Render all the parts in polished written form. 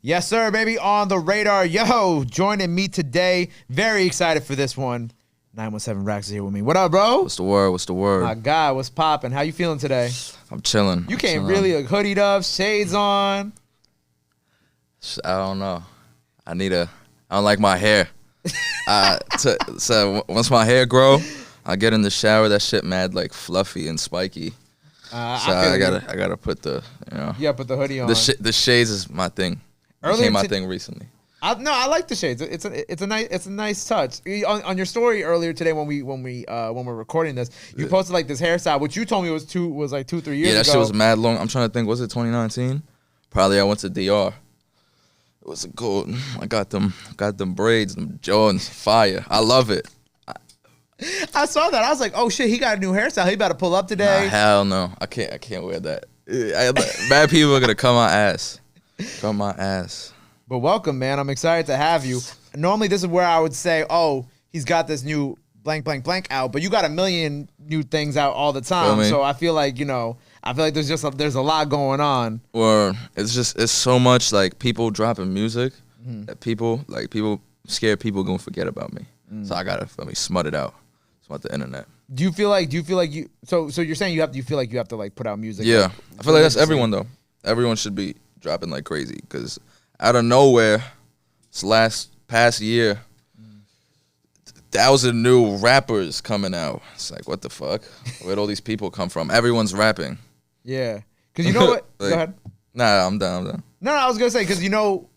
Yes, sir, baby, on the radar. Yo, joining me today. Very excited for this one. 917 Rackz is here with me. What up, bro? What's the word? What's the word? My God, what's popping? How you feeling today? I'm chilling. You came really hoodied up, shades on. I don't know. I don't like my hair. So once my hair grow, I get in the shower. That shit mad like fluffy and spiky. So I gotta put the Yeah, put the hoodie on. The shades is my thing. Became my thing recently. I like the shades. It's a nice touch. On your story earlier today when we're recording this, you posted like this hairstyle, which you told me was like 2-3 years ago. Yeah, that shit was mad long. I'm trying to think. Was it 2019? Probably. I went to DR. It was a gold. I got them braids, them Jordans, fire. I love it. I saw that. I was like, oh shit, he got a new hairstyle. He about to pull up today. Nah, hell no. I can't wear that. Bad people are gonna come my ass. Come my ass. But welcome, man. I'm excited to have you. Normally, this is where I would say, oh, he's got this new blank, blank, blank out, but you got a million new things out all the time. So I feel like, there's a lot going on. Or it's so much like people dropping music that people scared people gonna forget about me. So I gotta smut it out. Smut the internet. Do you feel like you? So you're saying you feel like you have to like put out music? Yeah, like, I feel like that's everyone though. Everyone should be dropping like crazy because out of nowhere, this past year, 1,000 new rappers coming out. It's like, what the fuck? Where'd all these people come from? Everyone's rapping. Yeah, because you know what? Like, go ahead. Nah, I'm done. No, I was gonna say because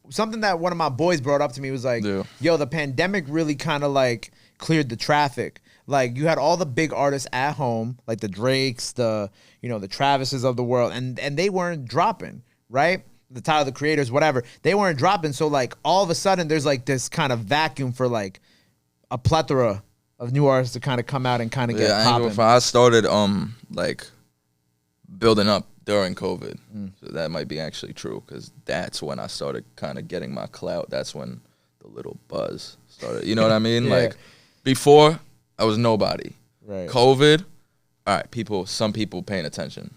something that one of my boys brought up to me was like, yo, the pandemic really kind of like cleared the traffic. Like you had all the big artists at home, like the Drakes, the Travises of the world, and they weren't dropping, right? The Tyler, the Creators, whatever, they weren't dropping. So like all of a sudden there's like this kind of vacuum for like a plethora of new artists to kind of come out and kind of get popping. I started like building up during COVID, so that might be actually true because that's when I started kind of getting my clout. That's when the little buzz started. You know what I mean? Yeah. Like before, I was nobody. Right. COVID, all right, some people paying attention.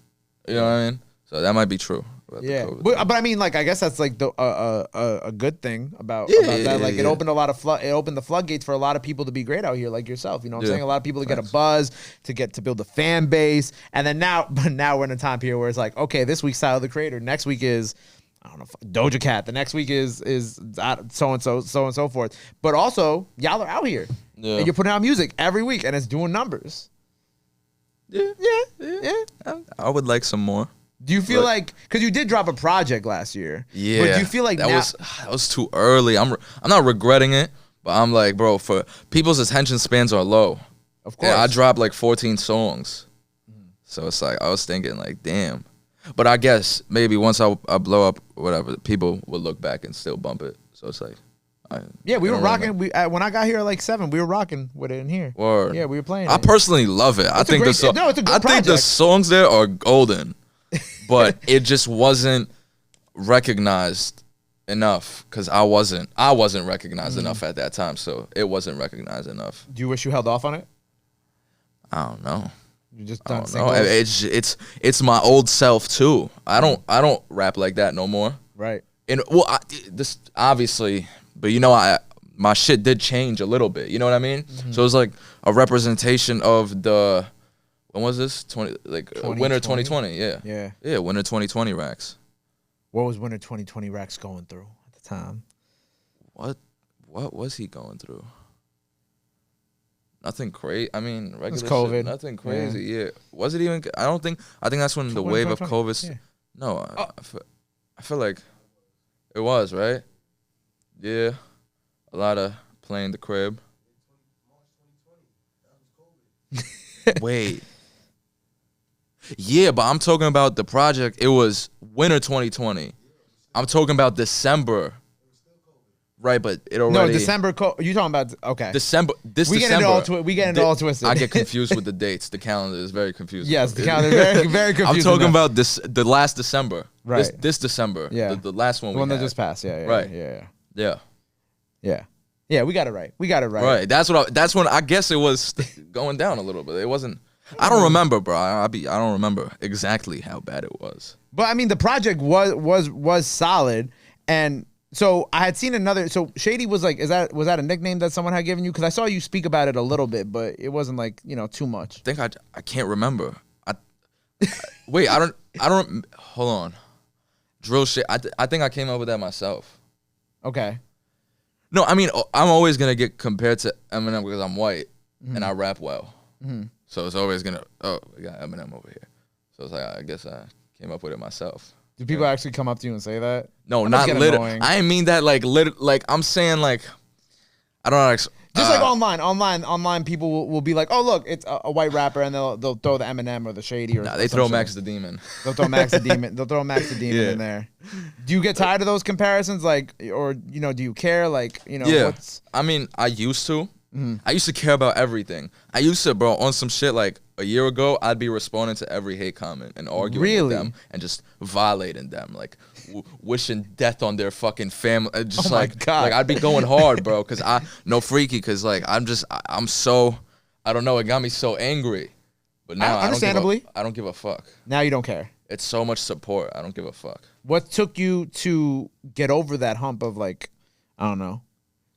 You know what I mean? So that might be true. Yeah, but I mean, like, I guess that's like a good thing about that. Like, it opened it opened the floodgates for a lot of people to be great out here, like yourself. You know what I'm saying? A lot of people to get a buzz, to build a fan base, and then now we're in a time period where it's like, okay, this week's Tyler the Creator, next week is, I don't know, Doja Cat, the next week is so and so forth. But also, y'all are out here, and you're putting out music every week, and it's doing numbers. Yeah. I would like some more. Do you feel like, because you did drop a project last year? Yeah. But do you feel like that was too early? I'm not regretting it, but I'm like, bro, for people's attention spans are low. Of course. And I dropped like 14 songs, so it's like I was thinking like, damn. But I guess maybe once I blow up, whatever, people will look back and still bump it. So it's like, we were rocking. When I got here at like 7, we were rocking with it in here. Word. Yeah, we were playing. I personally love it. I think it's a good project. think the songs there are golden. But it just wasn't recognized enough because I wasn't recognized enough at that time, so it wasn't recognized enough. Do you wish you held off on it? I don't know. You just don't know. It's my old self too. I don't rap like that no more. Right. And this obviously, but my shit did change a little bit. You know what I mean? So it was like a representation of the. When was this? Winter 2020. Yeah. Winter 2020 Rackz. What was Winter 2020 Rackz going through at the time? What was he going through? Nothing crazy. I mean, regular COVID. Shit, nothing crazy. Yeah. Was it even? I think that's when the wave of COVID. Yeah. No, I feel like it was, right? Yeah. A lot of playing the crib. Wait. Yeah, but I'm talking about the project. It was winter 2020. I'm talking about December. Right, but it already... No, December... You talking about... Okay. December... We get into all twisted. I get confused with the dates. The calendar is very confusing. Yes, the calendar is very, very confusing. I'm talking about the last December. Right. This December. Yeah. The last one the one that just passed. Yeah. Right. Yeah, we got it right. Right. That's when I guess it was going down a little bit. It wasn't... I don't remember, bro. I don't remember exactly how bad it was. But I mean, the project was solid, and So I had seen another. So Shady was like, was that a nickname that someone had given you? Because I saw you speak about it a little bit, but it wasn't like too much. I can't remember. Wait, I don't. Hold on. Drill shit. I think I came up with that myself. Okay. No, I mean I'm always gonna get compared to Eminem because I'm white and I rap well. So it's always gonna. Oh, we got Eminem over here. So it's like I guess I came up with it myself. Do people actually come up to you and say that? No, not literally. I ain't mean that like I'm saying like I don't know. Just like online people will be like, oh look, it's a white rapper, and they'll throw the Eminem or the Shady or. Nah, they throw MaxThaDemon. They'll throw MaxThaDemon. They'll throw MaxThaDemon in there. Do you get tired of those comparisons, like, or do you care, like, Yeah. I mean, I used to. I used to care about everything. I used to, bro, on some shit like a year ago, I'd be responding to every hate comment and arguing with them and just violating them, like wishing death on their fucking family. Just like I'd be going hard, bro, because because like I'm so, I don't know, it got me so angry. But now understandably, I don't give a fuck. Now you don't care. It's so much support. I don't give a fuck. What took you to get over that hump of like, I don't know,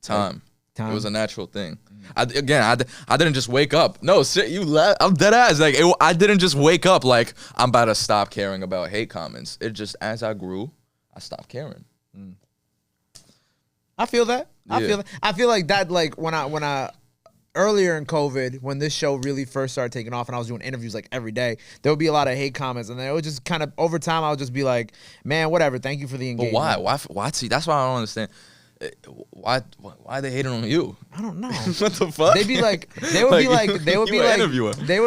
time? It was a natural thing. I didn't just wake up. No, I'm dead ass. Like I didn't just wake up like I'm about to stop caring about hate comments. It just, as I grew, I stopped caring. I feel that. Yeah. I feel like that. Like when I earlier in COVID, when this show really first started taking off, and I was doing interviews like every day, there would be a lot of hate comments, and it would just kind of over time, I would just be like, man, whatever. Thank you for the engagement. But why? See, that's why I don't understand. Why they hating on you? I don't know. What the fuck? They would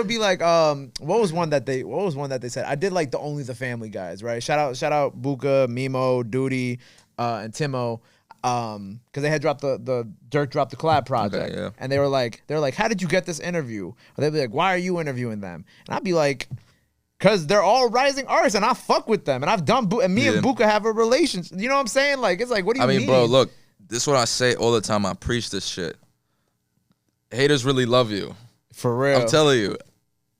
be like, what was one that they said? I did like the Only the Family guys, right? Shout out Buka, Mimo, Duty, and Timo, because they had dropped the Dirk dropped the collab project, okay, yeah. And they were like, how did you get this interview? Or they'd be like, why are you interviewing them? And I'd be like, because they're all rising artists, and I fuck with them, and I've done, and me and Buka have a relationship. You know what I'm saying? Like, it's like, what do you mean? I mean, bro, look. This is what I say all the time. I preach this shit. Haters really love you. For real. I'm telling you.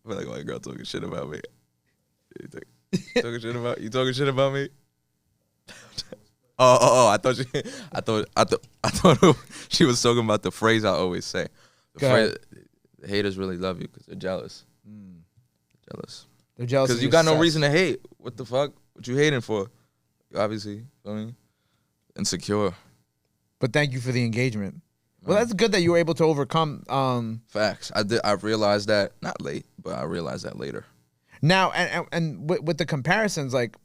I feel like my girl talking shit about me. You talking shit about me? Oh! I thought she was talking about the phrase I always say. The phrase, haters really love you because they're jealous. Jealous. They're jealous because you got no reason to hate. What the fuck? What you hating for? Obviously, insecure. But thank you for the engagement. Well, that's good that you were able to overcome. Facts. I realized that not late, but I realized that later. Now, and with the comparisons, like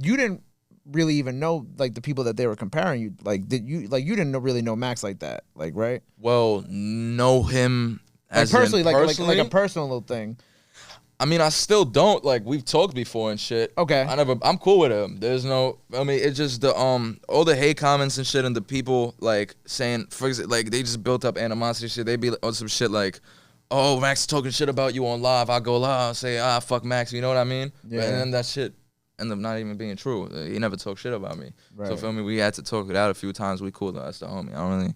you didn't really even know like the people that they were comparing you. Like you didn't really know Max like that, like right? Well, know him as personally, like a personal little thing. I mean, I still don't. Like, we've talked before and shit. Okay. I'm cool with him. There's no, I mean, it's just the, all the hate comments and shit and the people, like, saying, for example, like, they just built up animosity shit. They be on some shit like, oh, Max is talking shit about you on live. I go live, say, fuck Max. You know what I mean? Yeah. And then that shit ended up not even being true. He never talked shit about me. Right. So, feel me? We had to talk it out a few times. We cool, though. That's the homie. I don't really,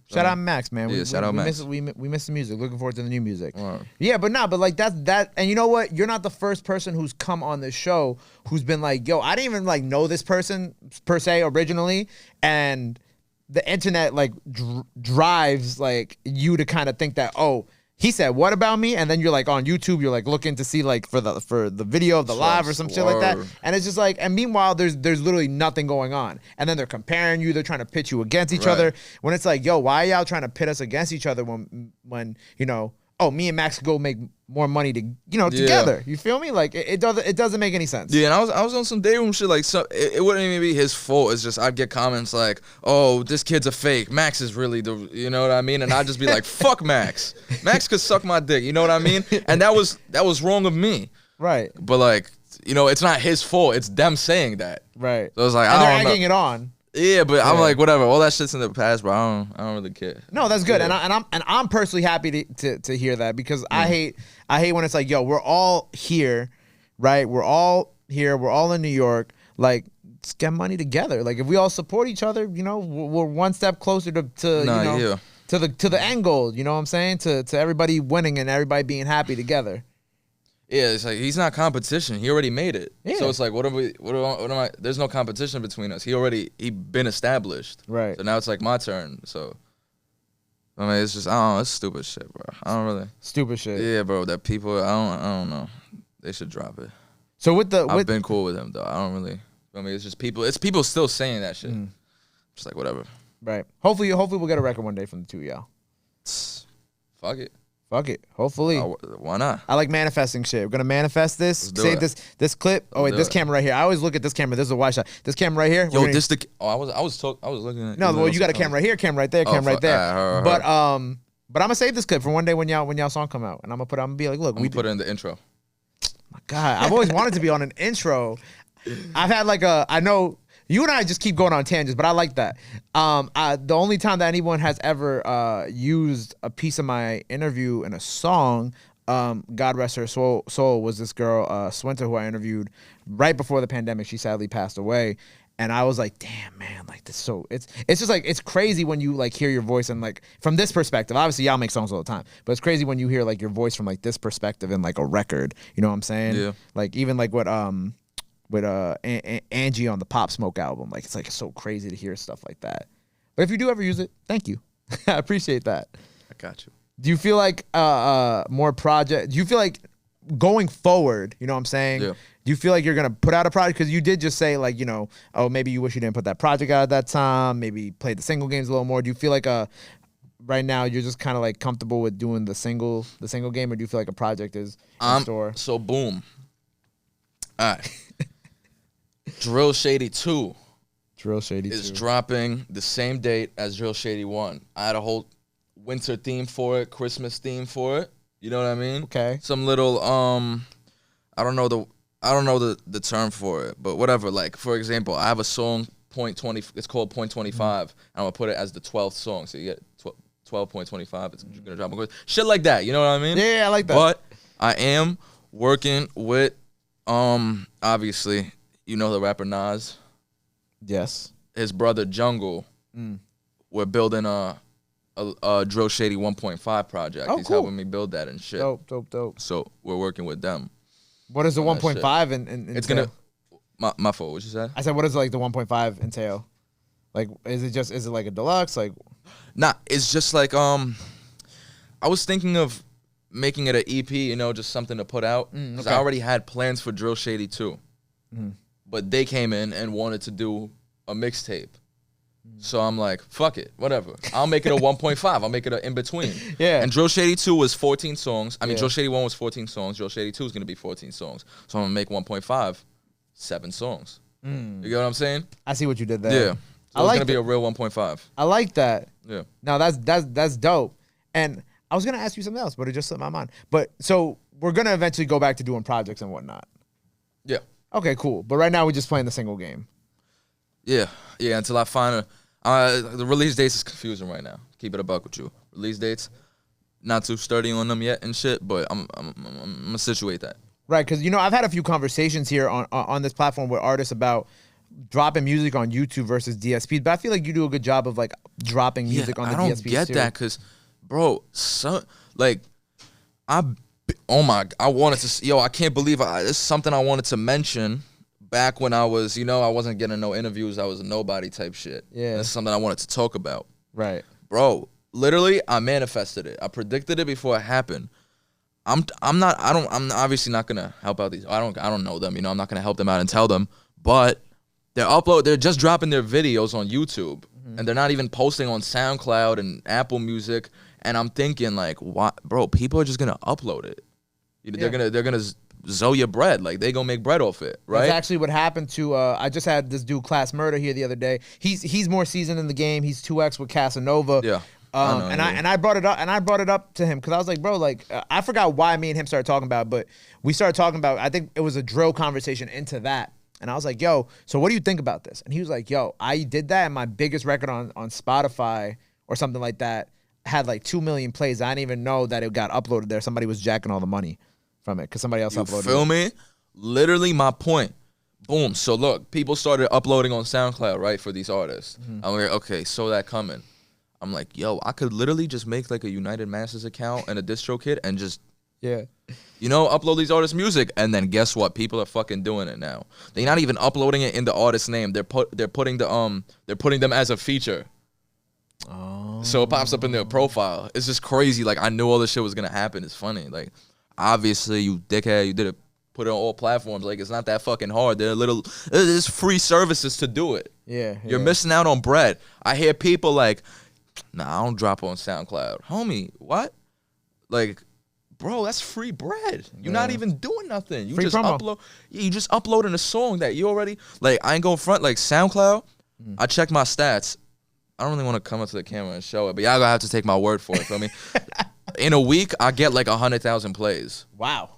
shout out Max, man. Yeah, shout out Max. We miss the music. Looking forward to the new music. Right. Yeah, but like that. And you know what? You're not the first person who's come on this show who's been like, yo, I didn't even like know this person per se originally, and the internet like drives like you to kind of think that, oh, he said what about me? And then you're like on YouTube, you're like looking to see like for the video of the live or some shit like that. And it's just like, and meanwhile there's literally nothing going on. And then they're comparing you, they're trying to pit you against each other. When it's like, yo, why are y'all trying to pit us against each other when oh, me and Max go make more money together. You feel me? Like it doesn't make any sense. Yeah, and I was on some day room shit. Like, so it wouldn't even be his fault. It's just I'd get comments like, "Oh, this kid's a fake. Max is really the," you know what I mean? And I'd just be like, "Fuck Max. Max could suck my dick." You know what I mean? And that was wrong of me. Right. But like, it's not his fault. It's them saying that. Right. So it's like, and they're egging it on. Yeah, but I'm like, whatever. All that shit's in the past, bro. I don't really care. No, that's good, yeah. and I'm personally happy to hear that because I hate when it's like, yo, we're all here, right? We're all here. We're all in New York. Like, let's get money together. Like, if we all support each other, we're one step closer to the end goal. You know what I'm saying? To everybody winning and everybody being happy together. Yeah, it's like he's not competition. He already made it. Yeah. So it's like, what am I? There's no competition between us. He been established. Right. So now it's like my turn. So I mean, it's just, I don't know, it's stupid shit, bro. I don't really. Stupid shit. Yeah, bro. That people, I don't know. They should drop it. So I've been cool with him though. I don't really. I mean, it's just people. It's people still saying that shit. Just like whatever. Right. Hopefully we'll get a record one day from the two of y'all. Fuck it. Fuck it. Hopefully. Why not? I like manifesting shit. We're gonna manifest this. Save this clip. Oh wait, this camera right here. I always look at this camera. This is a wide shot. This camera right here. Yo, this the. Oh, I was looking at. No, well, you got a camera right here, camera right there, camera right there. But I'm gonna save this clip for one day when y'all song come out, and I'm gonna be like, look, we put it in the intro. My God, I've always wanted to be on an intro. I've had I know. You and I just keep going on tangents, but I like that. The only time that anyone has ever used a piece of my interview in a song, God rest her soul, was this girl, Swinter, who I interviewed right before the pandemic. She sadly passed away. And I was like, damn, man, like this. So it's just like, it's crazy when you like hear your voice and like from this perspective. Obviously, y'all make songs all the time, but it's crazy when you hear like your voice from like this perspective in like a record. You know what I'm saying? Yeah. Like even like what with Angie on the Pop Smoke album. Like it's so crazy to hear stuff like that. But if you do ever use it, thank you. I appreciate that. I got you. Do you feel like more project? Do you feel like going forward, you know what I'm saying? Yeah. Do you feel like you're gonna put out a project? Because you did just say like, you know, oh, maybe you wish you didn't put that project out at that time. Maybe play the single games a little more. Do you feel like right now you're just kind of like comfortable with doing the single game, or do you feel like a project is in store? So boom. All right. Drill Shady 2 is dropping the same date as Drill Shady 1. I had a whole winter theme for it, Christmas theme for it. You know what I mean? Okay. Some little I don't know the term for it, but whatever. Like for example, I have a song .20. It's called .25. I'm gonna put it as the 12th song, so you get 12.25. It's gonna drop a shit like that. You know what I mean? Yeah, I like that. But I am working with obviously. You know the rapper Nas? Yes. His brother Jungle. We're building a Drill Shady 1.5 project. He's helping me build that and shit. Dope. So we're working with them. What is the 1.5 and it's gonna my fault, what you said? I said what does like the 1.5 entail? Like is it like a deluxe? Like nah, it's just like I was thinking of making it an EP, you know, just something to put out. Because I already had plans for Drill Shady 2. But they came in and wanted to do a mixtape. So I'm like, fuck it, whatever. I'll make it a 1.5. I'll make it an in-between. Yeah. And Drill Shady 2 was 14 songs. I mean, Drill Shady 1 was 14 songs. Drill Shady 2 is going to be 14 songs. So I'm going to make 1.5, 7 songs. You get what I'm saying? I see what you did there. Yeah. So it's going to be a real 1.5. I like that. Yeah. No, that's dope. And I was going to ask you something else, but it just slipped my mind. But so we're going to eventually go back to doing projects and whatnot. Yeah. Okay, cool. But right now we're just playing the single game. Yeah, until I find the release dates is confusing right now. Keep it a buck with you. Release dates, not too sturdy on them yet and shit, but I'm gonna situate that. Right, because, you know, I've had a few conversations here on this platform with artists about dropping music on YouTube versus DSPs, but I feel like you do a good job of, like, dropping music on the DSPs, too. I don't get that, because, bro, oh my! I wanted to. I can't believe it's something I wanted to mention back when I was, I wasn't getting no interviews. I was a nobody type shit. Yeah, that's something I wanted to talk about. Right, bro. Literally, I manifested it. I predicted it before it happened. I'm obviously not gonna help out these. I don't know them. I'm not gonna help them out and tell them. But they're just dropping their videos on YouTube, and they're not even posting on SoundCloud and Apple Music. And I'm thinking, like, what, bro? People are just gonna upload it. They're gonna zoe your bread. Like, they gonna make bread off it, right? That's actually what happened to. I just had this dude Class Murder here the other day. He's more seasoned in the game. He's 2X with Casanova. Yeah. I brought it up to him because I was like, bro, like I forgot why me and him started talking about it, but we started talking about. I think it was a drill conversation into that. And I was like, yo, so what do you think about this? And he was like, yo, I did that, and my biggest record on Spotify or something like that had like 2 million plays. I didn't even know that it got uploaded there. Somebody was jacking all the money from it because somebody else uploaded it. You feel me? Literally my point. Boom. So look, people started uploading on SoundCloud, right, for these artists. I'm like, okay, so that coming. I'm like, yo, I could literally just make like a United Masses account and a DistroKid and just Yeah. You know, upload these artists' music, and then guess what? People are fucking doing it now. They're not even uploading it in the artist's name. They're putting them as a feature. Oh. So it pops up in their profile. It's just crazy. Like, I knew all this shit was gonna happen. It's funny. Like, obviously, you dickhead, you did it. Put it on all platforms. Like, it's not that fucking hard. There's free services to do it. Yeah. You're missing out on bread. I hear people like, nah, I don't drop on SoundCloud. Homie, what? Like, bro, that's free bread. You're not even doing nothing. You Free just promo. upload. You just uploading a song that you already, like, I ain't going front. Like, SoundCloud, I check my stats. I don't really want to come up to the camera and show it, but y'all gonna have to take my word for it. Feel me? In a week, I get like 100,000 plays. Wow.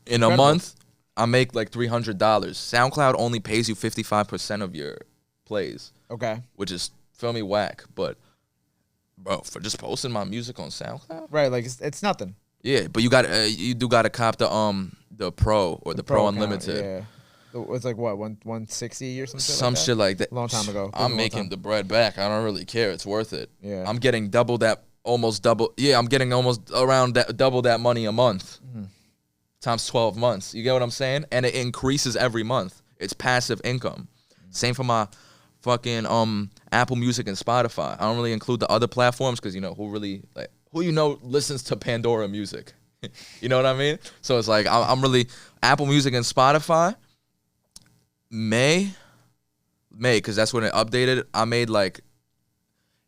In a month, I make like $300. SoundCloud only pays you 55% of your plays. Okay. Which is, feel me, whack. But, bro, for just posting my music on SoundCloud? Right, like it's nothing. Yeah, but you do gotta cop the Pro or the Pro Unlimited. Yeah. It's like what, 160 or something? Some like that? shit like that. A long time ago. I'm making the bread back. I don't really care. It's worth it. Yeah. I'm getting double that, almost double. Yeah, I'm getting almost around double that money a month. Times 12 months. You get what I'm saying? And it increases every month. It's passive income. Same for my fucking Apple Music and Spotify. I don't really include the other platforms because, you know, who you know listens to Pandora music. You know what I mean? So it's like I'm really Apple Music and Spotify. May, because that's when it updated. I made like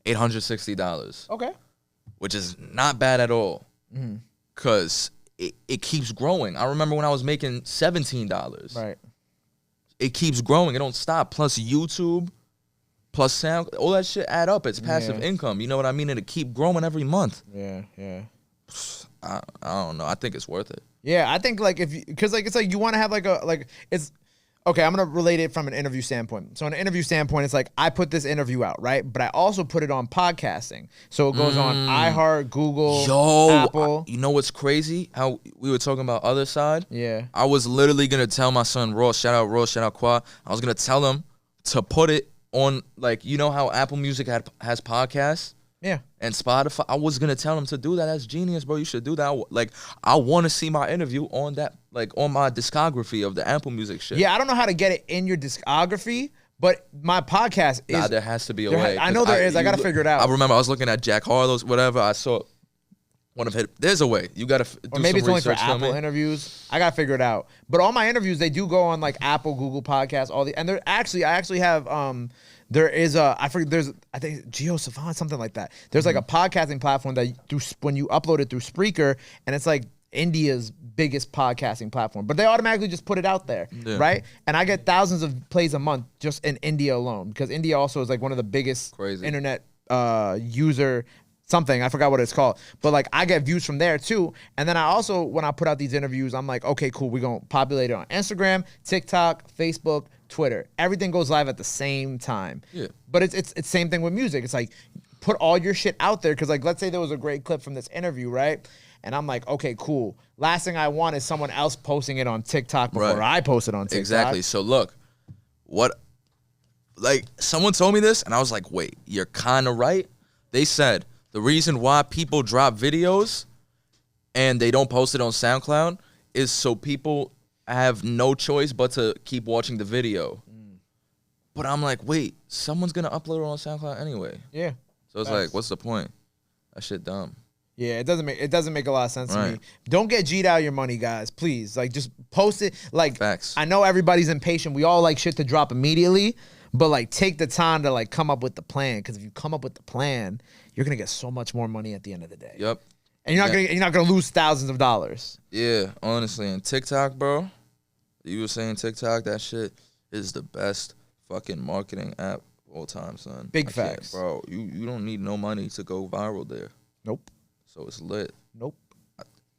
$860. Okay. Which is not bad at all. Because it keeps growing. I remember when I was making $17. Right. It keeps growing. It don't stop. Plus YouTube, plus sound, all that shit add up. It's passive income. You know what I mean? It'll keep growing every month. Yeah. I don't know. I think it's worth it. Yeah, I think like because like it's like you want to have it's okay. I'm gonna relate it from an interview standpoint. So, an interview standpoint, it's like I put this interview out, right? But I also put it on podcasting, so it goes on iHeart, Google, Apple. You know what's crazy? How we were talking about other side. Yeah, I was literally gonna tell my son Ross, shout out Qua. I was gonna tell him to put it on, like, you know how Apple Music has podcasts. Yeah. And Spotify, I was going to tell him to do that. That's genius, bro. You should do that. I want to see my interview on that, like, on my discography of the Apple Music shit. Yeah, I don't know how to get it in your discography, but my podcast is... Nah, there has to be a way. I know there is. I got to figure it out. I remember I was looking at Jack Harlow's, whatever. I saw one of his... There's a way. You got to do or maybe some it's only for research, Apple interviews. I got to figure it out. But all my interviews, they do go on, like, Apple, Google Podcasts, and I actually have... There is I think Geo Savant, something like that. There's like a podcasting platform that when you upload it through Spreaker, and it's like India's biggest podcasting platform. But they automatically just put it out there, right? And I get thousands of plays a month just in India alone, because India also is like one of the biggest internet user something. I forgot what it's called. But like I get views from there too. And then I also, when I put out these interviews, I'm like, okay, cool. We're going to populate it on Instagram, TikTok, Facebook, Twitter. Everything goes live at the same time. Yeah. But it's same thing with music. It's like put all your shit out there. Cause like, let's say there was a great clip from this interview, right? And I'm like, okay, cool. Last thing I want is someone else posting it on TikTok before I post it on TikTok. Exactly. So look, someone told me this and I was like, wait, you're kind of right. They said the reason why people drop videos and they don't post it on SoundCloud is so people have no choice but to keep watching the video. But I'm like, wait, someone's going to upload it on SoundCloud anyway. Yeah. So it's like, what's the point? That shit dumb. Yeah, it doesn't make a lot of sense to me. Don't get G'd out of your money, guys. Please. Like, just post it. Like, facts. I know everybody's impatient. We all like shit to drop immediately. But like take the time to like come up with the plan. Because if you come up with the plan, you're gonna get so much more money at the end of the day. Yep. And you're not gonna lose thousands of dollars. Yeah, honestly. And TikTok, bro. You were saying TikTok, that shit is the best fucking marketing app of all time, son. Big facts. Bro, you don't need no money to go viral there. Nope. So it's lit. Nope.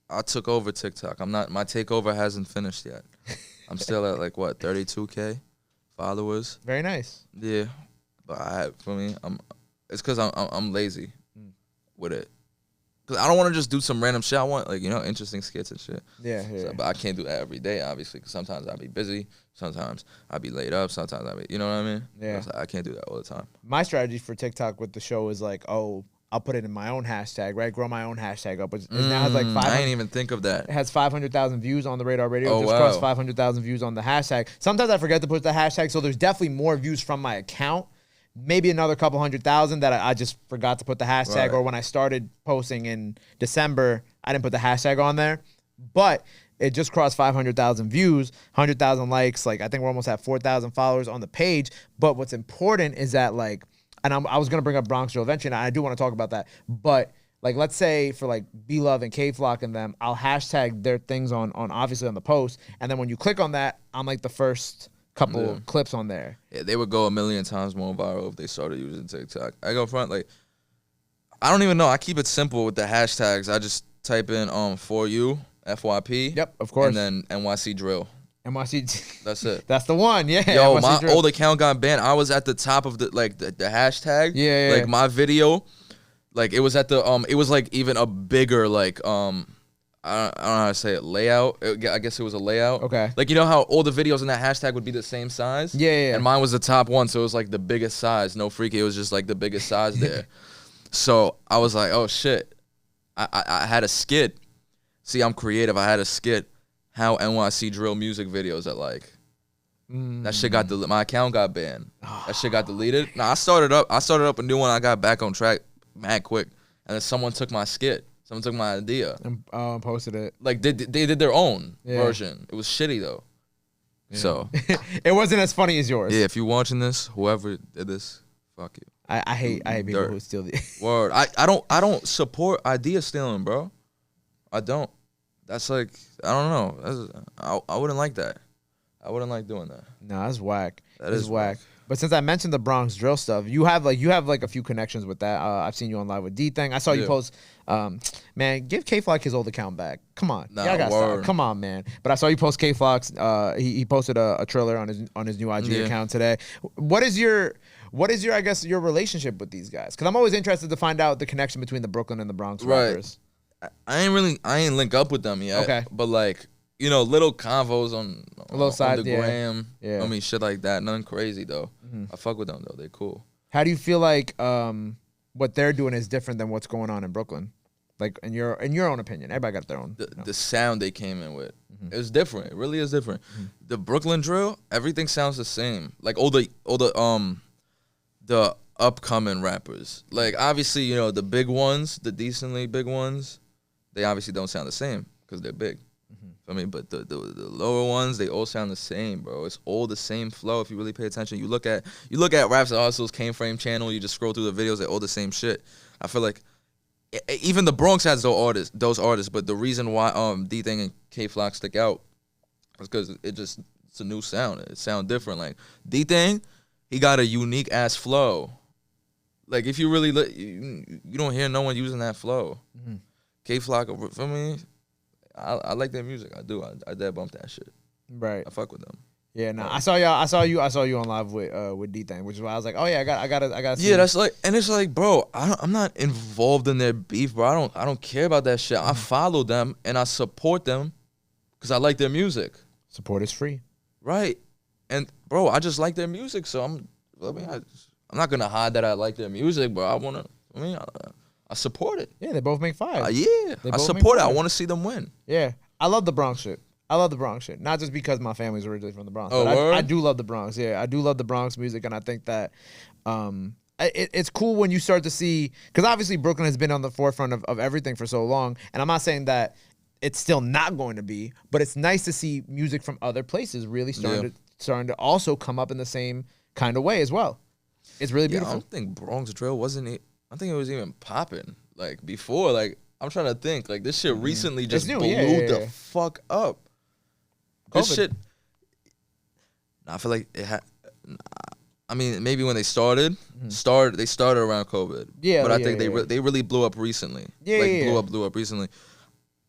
I took over TikTok. My takeover hasn't finished yet. I'm still at like what, 32K followers. Very nice. Yeah. But it's cause I'm lazy with it. Cause I don't want to just do some random shit. I want like, interesting skits and shit. Yeah. So, but I can't do that every day, obviously. Cause sometimes I'll be busy. Sometimes I'll be laid up. Sometimes you know what I mean? Yeah. I can't do that all the time. My strategy for TikTok with the show is like, I'll put it in my own hashtag, right? Grow my own hashtag up. It now has like 500. I didn't even think of that. It has 500,000 views on the Radar Radio. Oh, Just crossed 500,000 views on the hashtag. Sometimes I forget to put the hashtag, so there's definitely more views from my account. Maybe another couple 100,000 that I just forgot to put the hashtag. Right. Or when I started posting in December, I didn't put the hashtag on there. But it just crossed 500,000 views, 100,000 likes. Like, I think we're almost at 4,000 followers on the page. But what's important is that, like, and I was going to bring up Bronx Drill eventually, and I do want to talk about that. But, like, let's say for, like, B-Love and Kay Flock and them, I'll hashtag their things on obviously on the post. And then when you click on that, I'm, like, the first couple clips on there. Yeah, they would go a million times more viral if they started using TikTok. I go front, like, I don't even know. I keep it simple with the hashtags. I just type in for you, FYP. Yep, of course. And then NYC Drill. NYC. That's it. That's the one. Yeah. Yo, NYC my Drill. old account got banned. I was at the top of the hashtag. Yeah. Like my video, like it was at the it was like even a bigger like I don't know how to say it, layout. I guess it was a layout. Okay. Like, you know how all the videos in that hashtag would be the same size? Yeah. And mine was the top one, so it was like the biggest size. No freaky, it was just like the biggest size there. So I was like, oh shit. I had a skit. See, I'm creative. I had a skit. How NYC Drill music videos are like. That shit got my account got banned. That shit got deleted. Nah, I started up a new one. I got back on track mad quick. And then someone took my skit. Someone took my idea and posted it. Like they did their own version. It was shitty though. Yeah. So it wasn't as funny as yours. Yeah, if you're watching this, whoever did this, fuck you. I hate people who steal the word. I don't support idea stealing, bro. I don't. That's like, I don't know. I wouldn't like that. I wouldn't like doing that. Nah, that's whack. That is whack. But since I mentioned the Bronx Drill stuff, you have like a few connections with that. I've seen you on live with Dthang. I saw you post. Man, give Kay Flock his old account back. Come on, y'all gotta stop. Come on, man. But I saw you post Kay Flock's. He posted a trailer on his new IG account today. What is your I guess your relationship with these guys? Because I'm always interested to find out the connection between the Brooklyn and the Bronx rappers. I ain't link up with them yet. Okay, but like, you know, little convos on the gram. Yeah. I mean, shit like that. Nothing crazy, though. I fuck with them, though. They're cool. How do you feel like what they're doing is different than what's going on in Brooklyn? Like, in your own opinion. Everybody got their own. The sound they came in with. It was different. It really is different. The Brooklyn drill, everything sounds the same. Like, all the upcoming rappers. Like, obviously, you know, the big ones, the decently big ones, they obviously don't sound the same because they're big. I mean, but the lower ones, they all sound the same, bro. It's all the same flow if you really pay attention. You look at Raps and Hustle's Cane Frame channel, you just scroll through the videos, they're all the same shit. I feel like even the Bronx has those artists, but the reason why Dthang and Kay Flock stick out is because it's a new sound. It sounds different. Like Dthang, he got a unique ass flow. Like if you really look, you don't hear no one using that flow. Kay Flock, for me, I like their music. I do. I dead bump that shit. Right. I fuck with them. Yeah, no. I saw you on live with Dthang, which is why I was like, oh yeah, I gotta see. Yeah, that's like, and it's like, bro, I'm not involved in their beef, bro. I don't care about that shit. I follow them and I support them because I like their music. Support is free. Right. And bro, I just like their music, so I'm not gonna hide that I like their music, but I support it. Yeah, they both make fire. I support it. I want to see them win. Yeah, I love the Bronx shit. Not just because my family's originally from the Bronx. Oh, but I do love the Bronx. Yeah, I do love the Bronx music, and I think that it's cool when you start to see, because obviously Brooklyn has been on the forefront of everything for so long, and I'm not saying that it's still not going to be, but it's nice to see music from other places really starting to also come up in the same kind of way as well. It's really beautiful. I don't think Bronx Drill I think it was even popping like before. Like I'm trying to think. Like this shit recently just blew the fuck up. COVID. This shit. I feel like it had. I mean, maybe when they started around COVID. Yeah, but I think they really blew up recently. Blew up recently.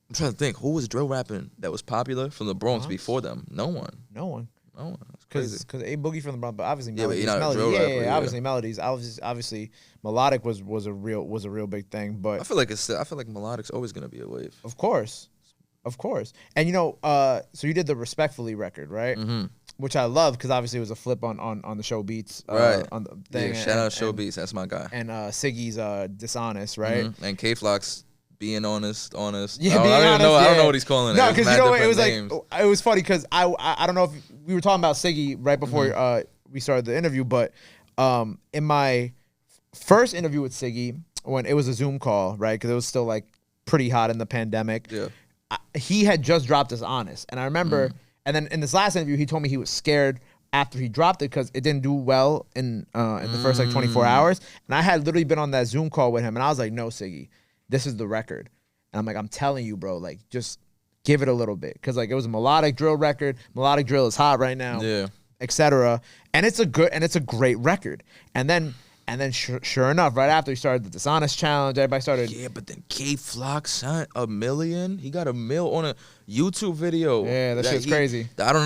I'm trying to think who was drill rapping that was popular from the Bronx before them. No one. That's crazy. Because A Boogie from the Bronx, but obviously Melodies. Obviously Melodies. Obviously Melodic was a real big thing. But I feel like Melodic's always gonna be a wave. Of course. And you know, so you did the Respectfully record, right? which I love because obviously it was a flip on the show beats. Right. On the thing. Shout out show beats. That's my guy. And Siggy's Dishonest, right? And Kay Flock's being honest. Yeah, I don't being honest, honest. I don't know what he's calling it. No, because you know it was names. like it was funny because I don't know if we were talking about Siggy right before we started the interview, but in my first interview with Siggy, when it was a Zoom call, right? Because it was still like pretty hot in the pandemic. Yeah. He had just dropped Dishonest, and I remember, and then in this last interview, he told me he was scared after he dropped it because it didn't do well in the first like 24 hours. And I had literally been on that Zoom call with him, and I was like, "No, Siggy, this is the record." And I'm like, "I'm telling you, bro, like just give it a little bit," because like it was a melodic drill record. Melodic drill is hot right now, etc. And it's a great record. And then sure enough, right after he started the Dishonest challenge, everybody started. Yeah, but then Kay Flock sent $1 million. He got $1 million on a YouTube video. Yeah, that shit's crazy. I don't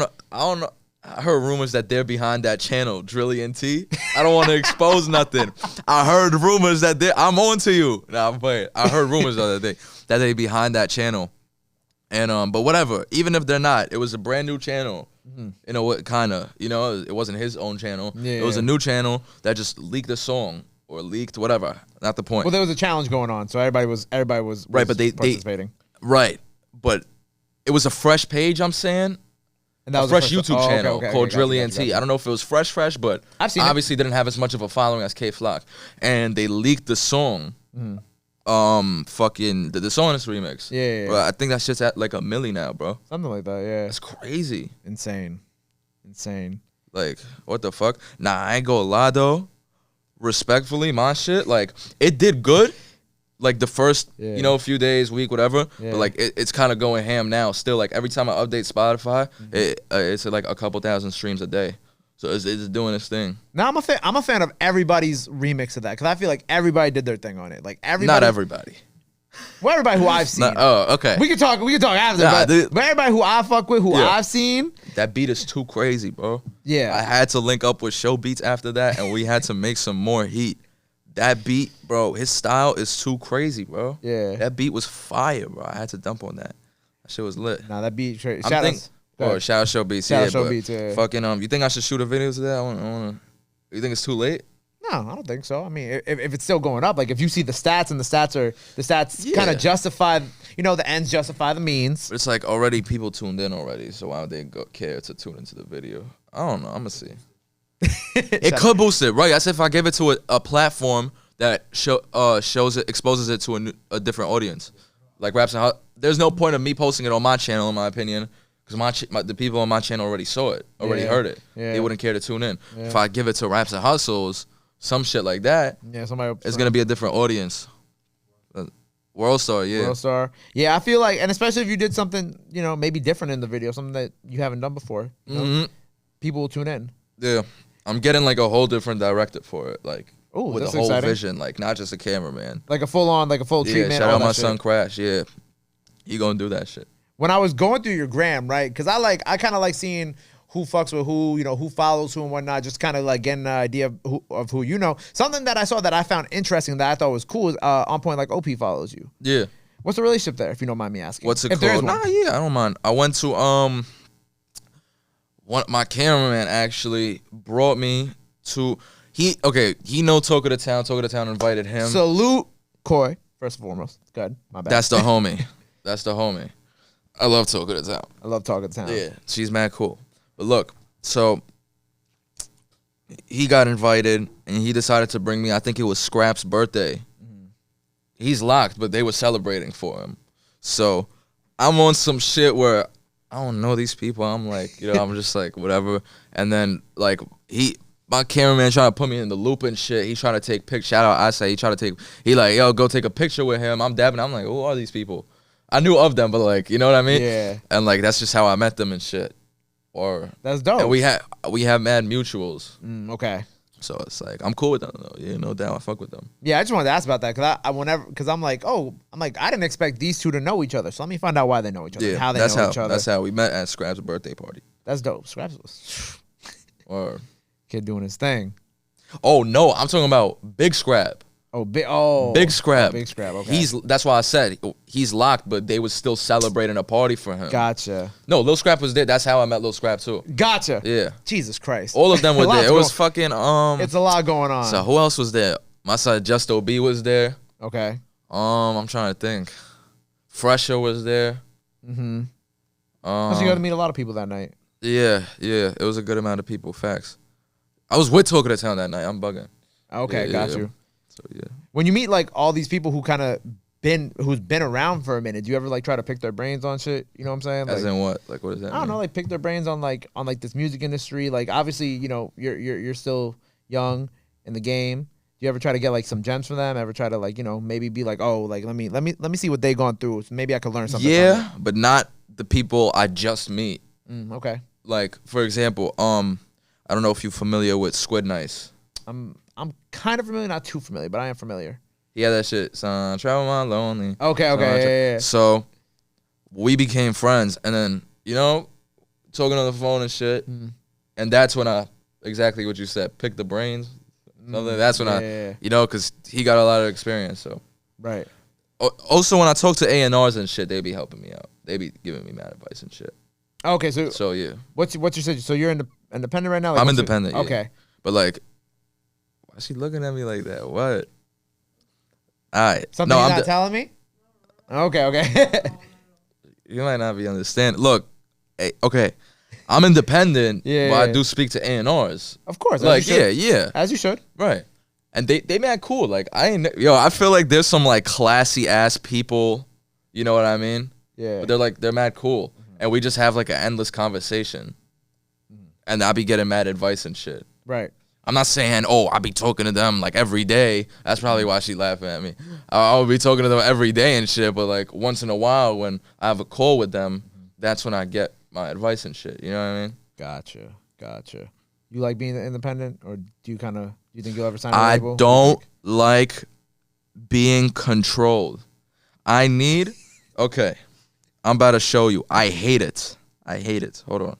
know. I heard rumors that they're behind that channel, Drilly and T. I don't want to expose nothing. I heard rumors that I'm on to you. Nah, I'm playing. I heard rumors the other day that they behind that channel. And but whatever. Even if they're not, it was a brand new channel. You know what? Kind of. You know, it wasn't his own channel. Yeah, it was a new channel that just leaked the song or leaked whatever. Not the point. Well, there was a challenge going on, so everybody was right, but they participating. Right, but it was a fresh page. I'm saying. And that was a fresh YouTube channel called Drilly and T. I don't know if it was fresh, but obviously didn't have as much of a following as Kay Flock. And they leaked the song, fucking the Dishonest remix. Yeah. Bro, I think that's just at like $1 million now, bro. Something like that, yeah. That's crazy. Insane. Like, what the fuck? Nah, I ain't gonna lie though. Respectfully, my shit, like, it did good. Like the first, few days, week, whatever. Yeah. But like it's kind of going ham now. Still, like every time I update Spotify, it's like a couple thousand streams a day. So it's doing its thing. Now I'm a fan of everybody's remix of that because I feel like everybody did their thing on it. Like everybody. Not everybody. Well, everybody who I've seen. Okay. We can talk after. But everybody who I fuck with, who I've seen. That beat is too crazy, bro. Yeah. I had to link up with Show Beats after that, and we had to make some more heat. That beat, bro, his style is too crazy, bro. Yeah. That beat was fire, bro. I had to dump on that. That shit was lit. Nah, that beat. Shout out Show Beats. Shout out Show Beats, yeah. Fucking, you think I should shoot a video to that? I wanna. You think it's too late? No, I don't think so. I mean, if it's still going up, like if you see the stats and the stats kind of justify, the ends justify the means. It's like already people tuned in already, so why would they care to tune into the video? I don't know. I'm gonna see. It could boost it, right? I said if I give it to a platform that exposes it to a different audience, like Raps and there's no point of me posting it on my channel, in my opinion, because the people on my channel already saw it, heard it. Yeah. They wouldn't care to tune in. Yeah. If I give it to Raps and Hustles, some shit like that, it's gonna be a different audience. World Star, yeah. World Star. Yeah, I feel like, and especially if you did something, maybe different in the video, something that you haven't done before, people will tune in. Yeah. I'm getting like a whole different director for it, like with a whole vision, like not just a cameraman. Like a full treatment. Yeah, shout out my son Crash, yeah. He gonna do that shit. When I was going through your gram, right, because I kind of like seeing who fucks with who, who follows who and whatnot, just kind of like getting an idea of who you know. Something that I saw that I found interesting that I thought was cool is On Point, like OP follows you. Yeah. What's the relationship there, if you don't mind me asking? What's it called? Nah, yeah, I don't mind. I went to my cameraman actually brought me to he know Talk of the Town. Talk of the Town invited him. Salute Coy, first and foremost. Good. My bad. That's the homie. I love Talk of the Town. I love Talk of the Town. Yeah, she's mad cool. But look, so he got invited and he decided to bring me, I think it was Scrap's birthday. He's locked, but they were celebrating for him. So I'm on some shit where I don't know these people. I'm like, I'm just like, whatever. And then, like, my cameraman trying to put me in the loop and shit. He's trying to take pictures. Shout out, I say, he like, yo, go take a picture with him. I'm dabbing. I'm like, who are these people? I knew of them, but like, you know what I mean? Yeah. And like, that's just how I met them and shit. That's dope. And we have mad mutuals. Okay. So it's like, I'm cool with them though. No doubt, I fuck with them. Yeah, I just wanted to ask about that because I'm like, I didn't expect these two to know each other. So let me find out why they know each other. Yeah, how they know each other. That's how we met at Scrap's birthday party. That's dope. Scraps was or kid doing his thing. Oh no, I'm talking about Big Scrap. Big Scrap. Big Scrap. Okay. That's why I said he's locked, but they was still celebrating a party for him. Gotcha. No, Lil Scrap was there. That's how I met Lil Scrap too. Gotcha. Yeah. Jesus Christ. All of them were there. It was fucking It's a lot going on. So who else was there? My side Just OB was there. Okay. I'm trying to think. Fresher was there. Mm-hmm. So you got to meet a lot of people that night. Yeah. It was a good amount of people. Facts. I was with Talk of the Town that night. I'm bugging. Okay, got you. So yeah. When you meet like all these people who's been around for a minute, do you ever like try to pick their brains on shit? You know what I'm saying? As in what? Like what does that mean? I don't know, like pick their brains on like this music industry. Like obviously, you know, you're still young in the game. Do you ever try to get like some gems from them? Ever try to like, you know, maybe be like, oh, like let me see what they gone through. So maybe I could learn something. Yeah, but not the people I just meet. Okay. Like for example, I don't know if you're familiar with Squid Nice. I'm kind of familiar, not too familiar, but I am familiar. Yeah, that shit. Son, travel my lonely. Okay, yeah. So we became friends, and then you know, talking on the phone and shit, and that's when exactly what you said, pick the brains. That's when you know, because he got a lot of experience. So right. Also, when I talk to A&Rs and shit, they be helping me out. They be giving me mad advice and shit. Okay, so yeah. What's your situation? So you're independent right now? Like, I'm independent. Yeah. Okay, but like, why is she looking at me like that? What? All right. Something you're not telling me? Okay. You might not be understanding. Look, hey, okay, I'm independent, but I do speak to A&Rs. Of course. Like, yeah. As you should. Right. And they mad cool. Like, I feel like there's some like classy ass people, you know what I mean? Yeah. But they're mad cool. And we just have like an endless conversation. And I be getting mad advice and shit. Right. I'm not saying, I be talking to them like every day. That's probably why she laughing at me. I'll be talking to them every day and shit, but like once in a while when I have a call with them, that's when I get my advice and shit. You know what I mean? Gotcha. You like being independent, or do you think you'll ever sign a label? I don't like being controlled. Okay, I'm about to show you. I hate it. Hold on.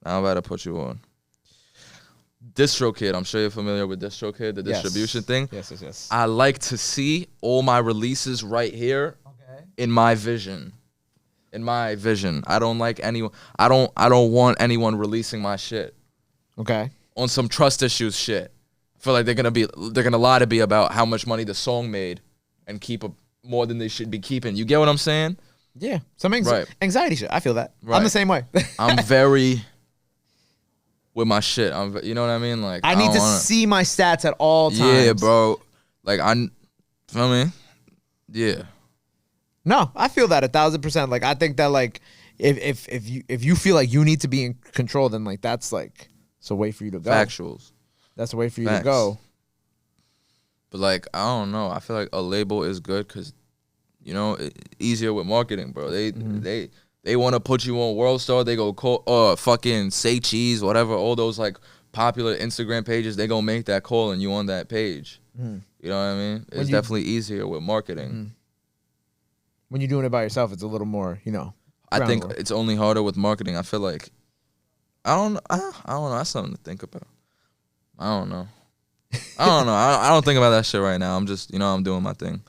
Now I'm about to put you on. DistroKid, I'm sure you're familiar with DistroKid, the distribution thing. Yes. I like to see all my releases right here in my vision. I don't like anyone. I don't want anyone releasing my shit. Okay. On some trust issues shit. I feel like they're gonna lie to me about how much money the song made and keep more than they should be keeping. You get what I'm saying? Yeah. Some anxiety shit. I feel that. Right. I'm the same way. I'm very with my shit. You know what I mean? Like I need to see my stats at all times. Yeah, bro. Like feel me? Yeah. No, I feel that 1,000%. Like I think that like if you feel like you need to be in control, then like that's like it's a way for you to go. Factuals. That's a way for you to go. But like I don't know. I feel like a label is good because you know easier with marketing, bro. They want to put you on World Star. They go call fucking Say Cheese, whatever. All those like popular Instagram pages. They gonna make that call and you on that page. You know what I mean? It's definitely easier with marketing. When you're doing it by yourself, it's a little more, you know. I think it's only harder with marketing. I feel like I don't know. That's something to think about. I don't know. I don't think about that shit right now. I'm just, I'm doing my thing.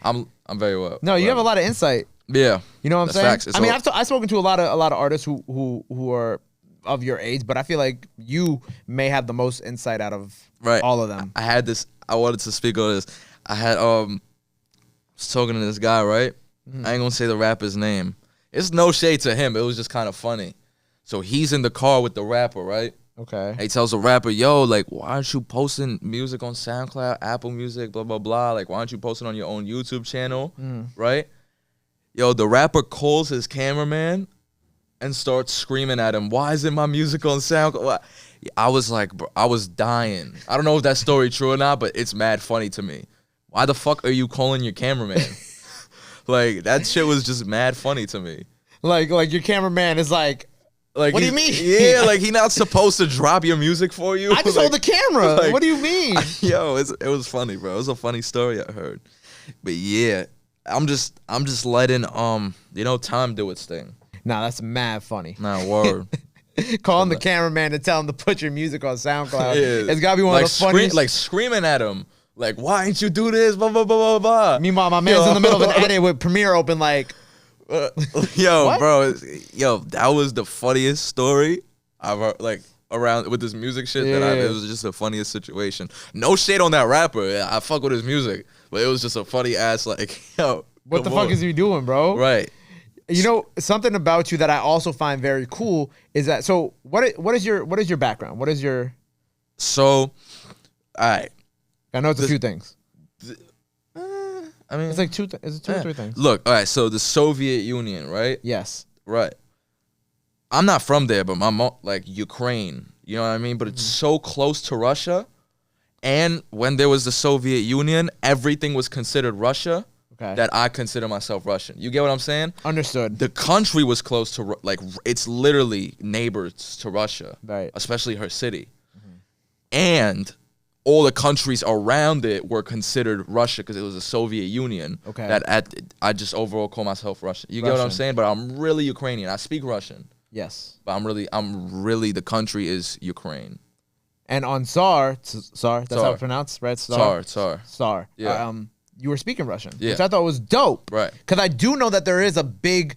I'm very well. No, you have a lot of insight. Yeah. You know what I'm saying? Facts. I mean, I've spoken to a lot of artists who are of your age, but I feel like you may have the most insight out of all of them. I wanted to speak on this. I had was talking to this guy, right? I ain't gonna say the rapper's name. It's no shade to him. It was just kind of funny. So he's in the car with the rapper, right? Okay. He tells the rapper, yo, like, why aren't you posting music on SoundCloud, Apple Music, blah, blah, blah. Like, why aren't you posting on your own YouTube channel, right? Yo, the rapper calls his cameraman and starts screaming at him, why isn't my music on SoundCloud? I was like, bro, I was dying. I don't know if that story true or not, but it's mad funny to me. Why the fuck are you calling your cameraman? Like, that shit was just mad funny to me. Like your cameraman is like, what do you mean? Yeah, like he not supposed to drop your music for you. I just hold the camera. Like, what do you mean? Yo, it was funny, bro. It was a funny story I heard. But yeah, I'm just letting time do its thing. Nah, that's mad funny. Nah, word. Calling the cameraman to tell him to put your music on SoundCloud. It's gotta be one of the funniest. Like screaming at him. Like, why ain't you do this? Blah, blah, blah, blah, blah. Meanwhile, my man's in the middle of an edit with Premiere open like... Yo, What? bro. That was the funniest story I've heard, like, around with this music shit. It was just the funniest situation. No shade on that rapper. I fuck with his music. But it was just a funny ass, like, yo. What the fuck is he doing, bro? Right. You know, something about you that I also find very cool is that, so what is your background? What is your... So, all right. I know it's a few things. I mean... It's like two or three things. Look, all right, so the Soviet Union, right? Yes. Right. I'm not from there, but my mom, like, Ukraine, you know what I mean? But it's so close to Russia. And when there was the Soviet Union, everything was considered Russia. Okay. That I consider myself Russian. You get what I'm saying? Understood. The country was close to, like, it's literally neighbors to Russia. Right. Especially her city. Mm-hmm. And all the countries around it were considered Russia because it was the Soviet Union. Okay. I just overall call myself Russian. You get what I'm saying? But I'm really Ukrainian. I speak Russian. Yes. But I'm really, the country is Ukraine. And on Tsar, that's how it's pronounced, right? Tsar. Yeah. You were speaking Russian, which I thought was dope. Right. Because I do know that there is a big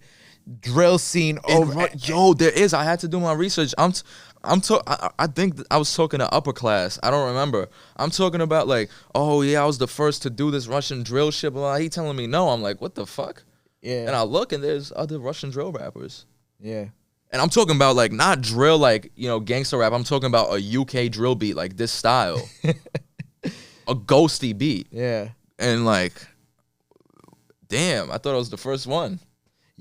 drill scene over. Yo, there is. I had to do my research. I think I was talking to upper class. I don't remember. I'm talking about like, oh yeah, I was the first to do this Russian drill shit. But he telling me no. I'm like, what the fuck? Yeah. And I look and there's other Russian drill rappers. Yeah. And I'm talking about like not drill like, you know, gangster rap. I'm talking about a UK drill beat like this style. A ghosty beat. Yeah. And like, damn, I thought I was the first one.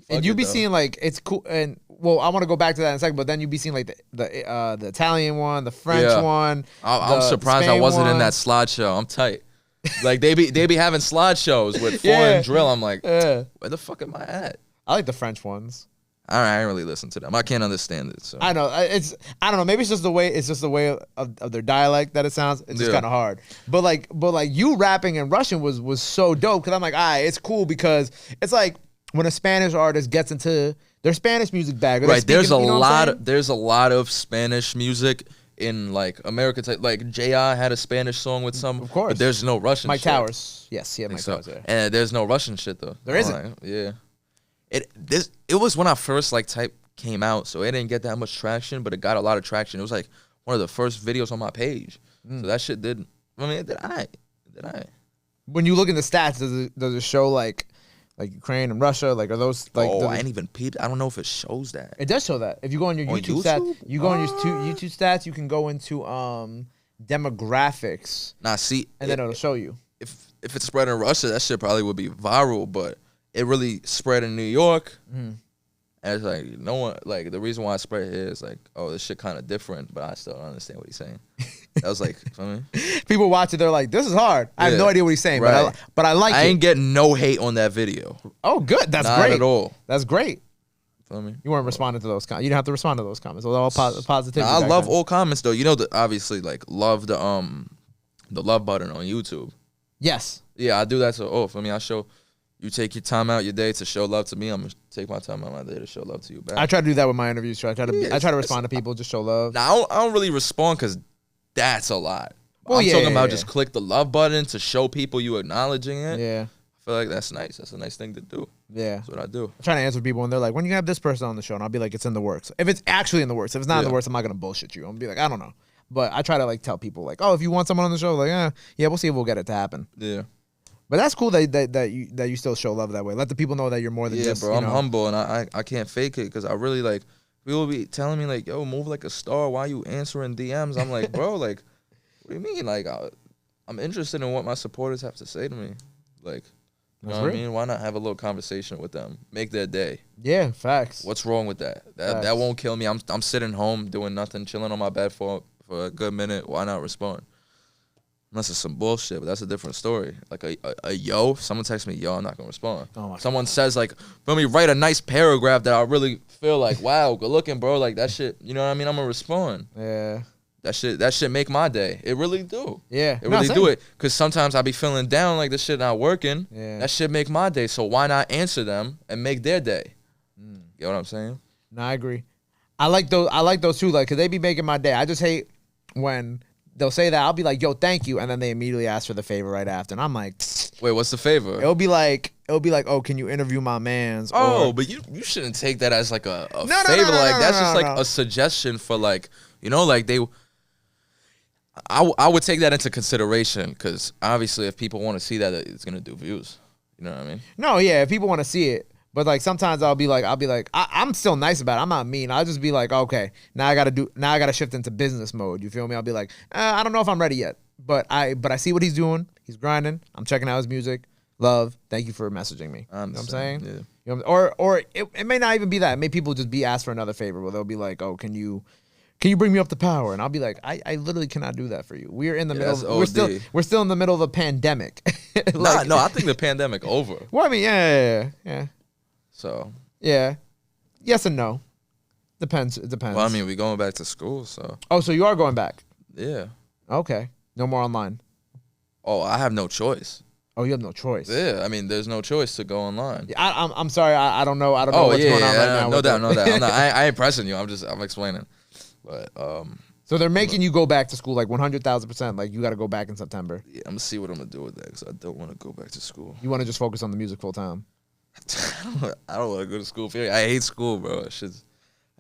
And you be seeing like, it's cool. And well, I want to go back to that in a second, but then you be seeing like the Italian one, the French one. I'm surprised I wasn't in that slideshow. I'm tight. Like they be having slideshows with foreign drill. I'm like, where the fuck am I at? I like the French ones. I ain't really listen to them. I can't understand it. So I know I don't know. Maybe it's just the way of their dialect that it sounds. It's just kind of hard. But like you rapping in Russian was so dope because I'm like, it's cool because it's like when a Spanish artist gets into their Spanish music bag. Right. There's a lot of Spanish music in like America. Like J.I. had a Spanish song with some. Of course. But there's no Russian. Mike shit. Towers. Yes, yeah, Mike Towers. There. And there's no Russian shit though. There isn't. Like, yeah. It was when I first like type came out, so it didn't get that much traction, but it got a lot of traction. It was like one of the first videos on my page. So that shit did. I mean, did I? When you look in the stats, does it show like Ukraine and Russia? Like are those like? Oh, I ain't even peeped. I don't know if it shows that. It does show that. If you go on your YouTube stats, you go on your YouTube stats, you can go into demographics. And then it'll show you. If it's spread in Russia, that shit probably would be viral, but it really spread in New York. And it's like, no one, like, the reason why I spread here is like, oh, this shit kind of different, but I still don't understand what he's saying. That was like, I mean, people watch it, they're like, this is hard. I have no idea what he's saying, right. but I like it. I ain't getting no hate on that video. Oh, good. That's Not great. at all. That's great. Feel me? You weren't responding to those comments. You didn't have to respond to those comments. It was all positivity. I love all comments, though. You know, obviously, like, love the love button on YouTube. Yes. Yeah, I do that. So, for me, I show... You take your time out your day to show love to me. I'm gonna take my time out my day to show love to you back. I try to do that with my interviews. I try to respond to people, just show love. Nah, I don't really respond because that's a lot. Well, I'm talking about just click the love button to show people you acknowledging it. Yeah, I feel like that's nice. That's a nice thing to do. Yeah, that's what I do. I'm trying to answer people and they're like, "When you have this person on the show?" And I'll be like, "It's in the works." If it's actually in the works, if it's not in the works, I'm not gonna bullshit you. I'm gonna be like, "I don't know," but I try to like tell people like, "Oh, if you want someone on the show, like, yeah, we'll see if we'll get it to happen." Yeah. But that's cool that you still show love that way. Let the people know that you're more than just. Yeah, bro. I'm humble and I can't fake it because I really like. People be telling me like, "Yo, move like a star. Why you answering DMs?" I'm like, bro, like, what do you mean? Like, I'm interested in what my supporters have to say to me. Like, you know what I mean? Why not have a little conversation with them? Make their day. Yeah, facts. What's wrong with that? That won't kill me. I'm sitting home doing nothing, chilling on my bed for a good minute. Why not respond? Unless it's some bullshit, but that's a different story. Like a yo, if someone texts me, yo, I'm not gonna respond. Someone says like, feel me, write a nice paragraph that I really feel like, wow, good looking, bro. Like that shit, you know what I mean? I'm gonna respond. Yeah. That shit make my day. It really do. Yeah. It really do it. Cause sometimes I be feeling down like this shit not working. Yeah. That shit make my day. So why not answer them and make their day? You know what I'm saying? No, I agree. I like those too, like, cause they be making my day. I just hate when they'll say that. I'll be like, yo, thank you. And then they immediately ask for the favor right after. And I'm like, wait, what's the favor? It'll be like, oh, can you interview my mans? Oh, but you shouldn't take that as like a favor. Like that's just like a suggestion for like, you know, like they. I would take that into consideration because obviously if people want to see that, it's gonna do views. You know what I mean? No, yeah, if people want to see it. But like sometimes I'll be like, I'm still nice about it. I'm not mean. I'll just be like, okay, now I gotta shift into business mode. You feel me? I'll be like, I don't know if I'm ready yet. But I see what he's doing. He's grinding. I'm checking out his music. Love. Thank you for messaging me. You know what I'm saying? Yeah. You know, or it may not even be that. It may people just be asked for another favor where they'll be like, oh, can you bring me up to power? And I'll be like, I literally cannot do that for you. We're in the middle. We're still in the middle of a pandemic. Like, no, I think the pandemic over. Well, I mean, yeah. So yeah, yes and no. Depends. It depends. Well, I mean, we going back to school, so. Oh, so you are going back? Yeah. Okay. No more online. Oh, I have no choice. Oh, you have no choice. Yeah, I mean, there's no choice to go online. Yeah, I'm sorry. I don't know. I don't know what's going on right now. No doubt. I ain't pressing you. I'm explaining. But So they're making you go back to school like 100,000%. Like you got to go back in September. Yeah, I'm gonna see what I'm gonna do with that because I don't want to go back to school. You want to just focus on the music full time? I don't want to go to school. Period. I hate school, bro. I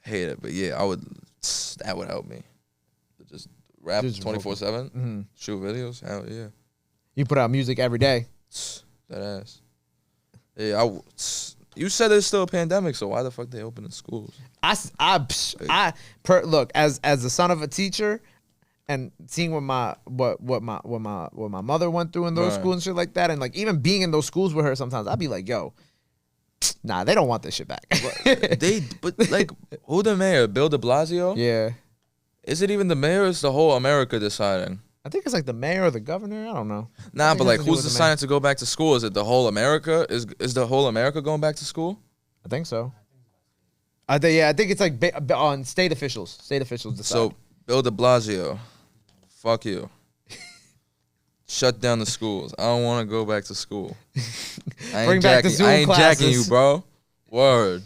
hate it. But yeah, that would help me. Just rap 24/7. Shoot videos. Hell yeah. You put out music every day. That ass. Yeah, you said there's still a pandemic, so why the fuck they opening schools? Look, as the son of a teacher, and seeing what my mother went through in those schools and shit like that, and like even being in those schools with her, sometimes I'd be like, yo, nah, they don't want this shit back. but like, who the mayor? Bill de Blasio? Yeah. Is it even the mayor or is the whole America deciding? I think it's like the mayor or the governor. I don't know. Nah, but like, who's deciding to go back to school? Is it the whole America? Is the whole America going back to school? I think so. I think it's like on state officials. State officials decide. So Bill de Blasio, fuck you. Shut down the schools. I don't want to go back to school. I ain't jacking you, bro. Word,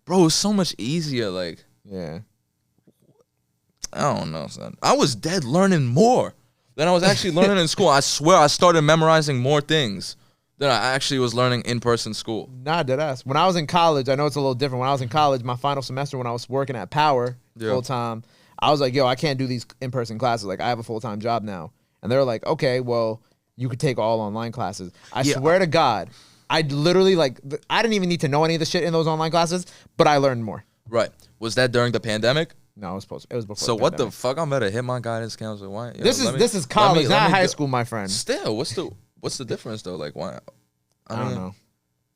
bro. It's so much easier. Like, yeah. I don't know, son. I was dead learning more than I was actually learning in school. I swear, I started memorizing more things than I actually was learning in person school. Nah, deadass. When I was in college, I know it's a little different. When I was in college, my final semester, when I was working at Power full time, I was like, yo, I can't do these in person classes. Like, I have a full time job now, and they were like, okay, well, you could take all online classes. I swear to God, I literally I didn't even need to know any of the shit in those online classes, but I learned more. Right. Was that during the pandemic? No, it was before. So what the fuck? I'm better hit my guidance counselor. Why? This is college, not high school, my friend. Still, what's the difference though? Like, why? I don't know.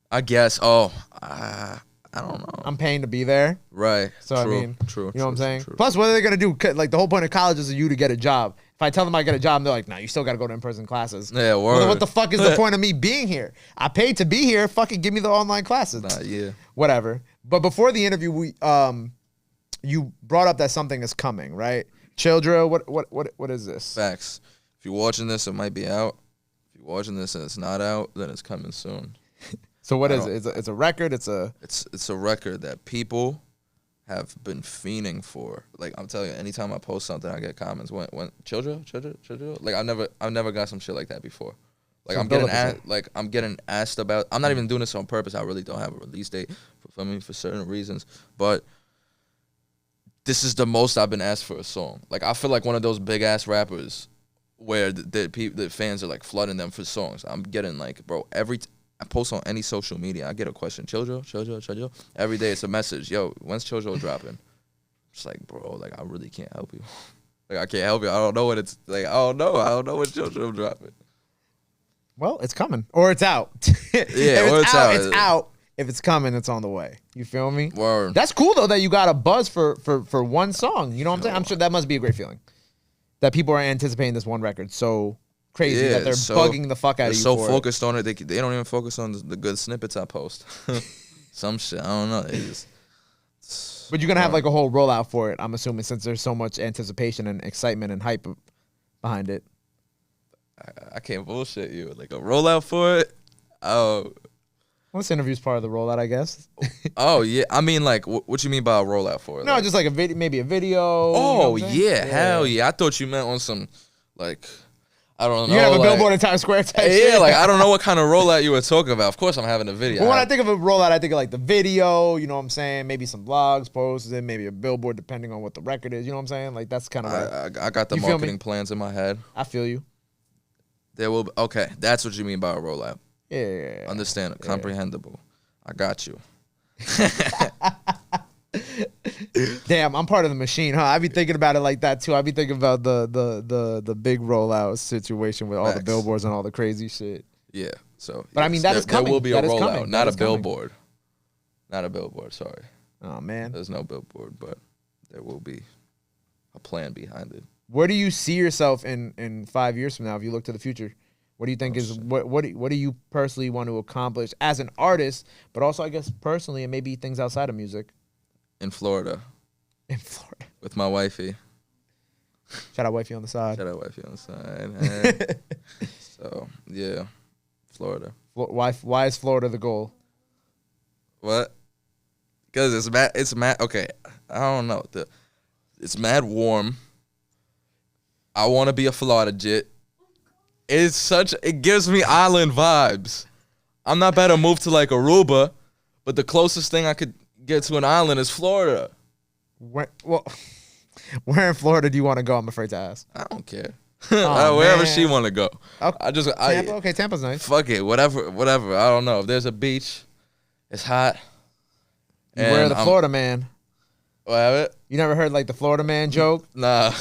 I guess. I don't know. I'm paying to be there. Right. So true, I mean, true. You know what I'm saying? True. Plus, what are they gonna do? Like the whole point of college is for you to get a job. If I tell them I get a job, they're like, "Nah, you still gotta go to in-person classes." Yeah, word. Well, what the fuck is the point of me being here? I paid to be here. Fucking give me the online classes. Nah, yeah. Whatever. But before the interview, you brought up that something is coming, right? Chill Drill. What is this? Facts. If you're watching this, it might be out. If you're watching this and it's not out, then it's coming soon. So what is it? It's a record. It's a record that people have been fiending for. Like, I'm telling you, anytime I post something, I get comments. When Chill Drill. Like, I've never got some shit like that before. Like, so I'm getting asked about. I'm not even doing this on purpose. I really don't have a release date for certain reasons, but this is the most I've been asked for a song. Like, I feel like one of those big ass rappers where the fans are like flooding them for songs. I'm getting like, bro, I post on any social media, I get a question. Chill Drill. Every day it's a message. Yo, when's Chill Drill dropping? It's like, bro, like, I really can't help you. Like, I can't help you. I don't know what it's like. I don't know when Chill Drill dropping. Well, it's coming or it's out. Yeah, or it's out. It's out. If it's coming, it's on the way. You feel me? Word. That's cool though that you got a buzz for one song. You know what I'm saying? I'm sure that must be a great feeling. That people are anticipating this one record so crazy that they're bugging the fuck out of you. They're so focused on it, they don't even focus on the good snippets I post. Some shit, I don't know. But you're gonna have like a whole rollout for it, I'm assuming, since there's so much anticipation and excitement and hype behind it. I can't bullshit you. Like a rollout for it. Oh. Well, this interview's part of the rollout, I guess. Oh yeah, I mean, like, what you mean by a rollout for it? No, like, just like maybe a video. Oh, you know yeah, hell yeah. I thought you meant on some, like, I don't know. You have a like, billboard in Times Square type yeah, shit? like, I don't know what kind of rollout you were talking about. Of course, I'm having a video. Well, when I think of a rollout, I think of like the video, you know what I'm saying? Maybe some blogs, posts, and maybe a billboard depending on what the record is, you know what I'm saying? Like, that's kind of I got the marketing plans in my head. I feel you. There will be, okay, that's what you mean by a rollout. Yeah. Understand, comprehensible. I got you. Damn, I'm part of the machine, huh? I be thinking about it like that too. I be thinking about the big rollout situation with all the billboards and all the crazy shit. Yeah. So, but I mean that is coming. There will be a rollout, not a billboard. Not a billboard. Sorry. Oh man, there's no billboard, but there will be a plan behind it. Where do you see yourself in 5 years from now? If you look to the future, what do you think what do you personally want to accomplish as an artist, but also I guess personally and maybe things outside of music? In Florida. In Florida. With my wifey. Shout out wifey on the side. Shout out wifey on the side. So, yeah. Florida. Why is Florida the goal? What? Because it's mad, okay, I don't know. It's mad warm. I want to be a Florida jit. It gives me island vibes. I'm not about to move to like Aruba, but the closest thing I could get to an island is Florida. Where in Florida do you want to go? I'm afraid to ask. I don't care. Oh, wherever man. she want to go. Okay. Tampa? Okay, Tampa's nice. Fuck it, whatever. I don't know. If there's a beach, it's hot. Where the Florida man? What have it? You never heard like the Florida man joke? Nah.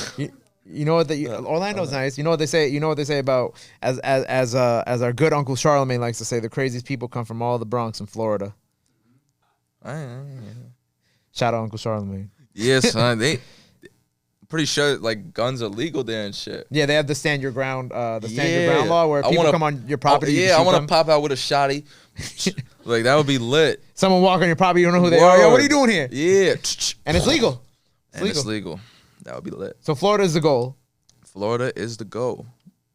You know what? Orlando's nice. You know what they say? You know what they say about as our good Uncle Charlemagne likes to say, the craziest people come from all the Bronx in Florida. Shout out Uncle Charlemagne. Yes, son. Pretty sure like guns are legal there and shit. Yeah, they have the stand your ground law where people come on your property. Yeah, I want to pop out with a shotty. Like that would be lit. Someone walk on your property, you don't know who they are. Yo, what are you doing here? Yeah, and it's legal. It's legal. That would be lit. So Florida is the goal. Florida is the goal.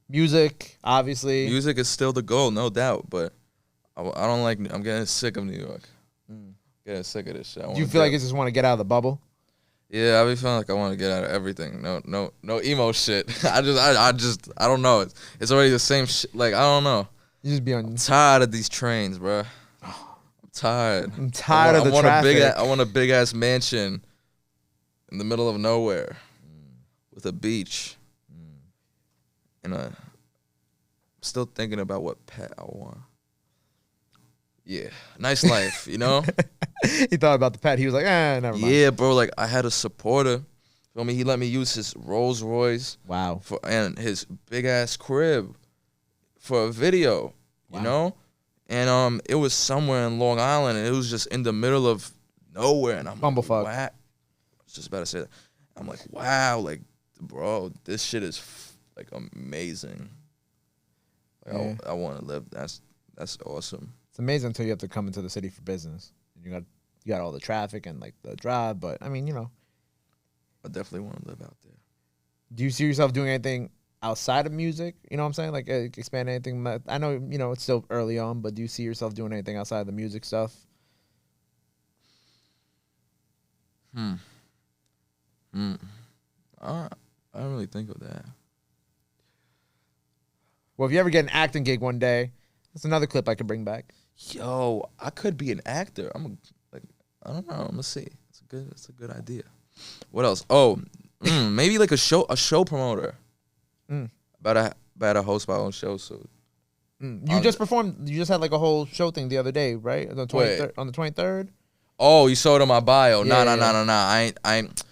Music, obviously. Music is still the goal, no doubt. But I don't like. I'm getting sick of New York. Getting sick of this shit. Do you feel like you just want to get out of the bubble? Yeah, I be feeling like I want to get out of everything. No emo shit. I don't know. It's already the same shit. Like I don't know. You just be on. I'm tired of these trains, bro. I'm tired. I'm tired of the traffic. I want a big ass mansion in the middle of nowhere with a beach. And I'm still thinking about what pet I want. Yeah, nice life, you know? He thought about the pet. He was like, never mind. Yeah, bro, like I had a supporter. Feel me? He let me use his Rolls Royce. Wow. And his big ass crib for a video, you know? And it was somewhere in Long Island, and it was just in the middle of nowhere. And I'm Bumblefuck. Like, wow. I was just about to say that. I'm like, wow, like, bro, this shit is like amazing. Like, I want to live. That's awesome. It's amazing until you have to come into the city for business. You got all the traffic and like the drive, but I mean, you know. I definitely want to live out there. Do you see yourself doing anything outside of music? You know what I'm saying? Like expand anything? I know, you know, it's still early on, but do you see yourself doing anything outside of the music stuff? I don't really think of that. Well, if you ever get an acting gig one day, that's another clip I could bring back. Yo, I could be an actor. I don't know. I'm gonna see. It's a good idea. What else? Oh, maybe like a show promoter. About to host my own show. So you just performed. You just had like a whole show thing the other day, right? On the 23rd. Oh, you saw it on my bio. Yeah, No. I ain't.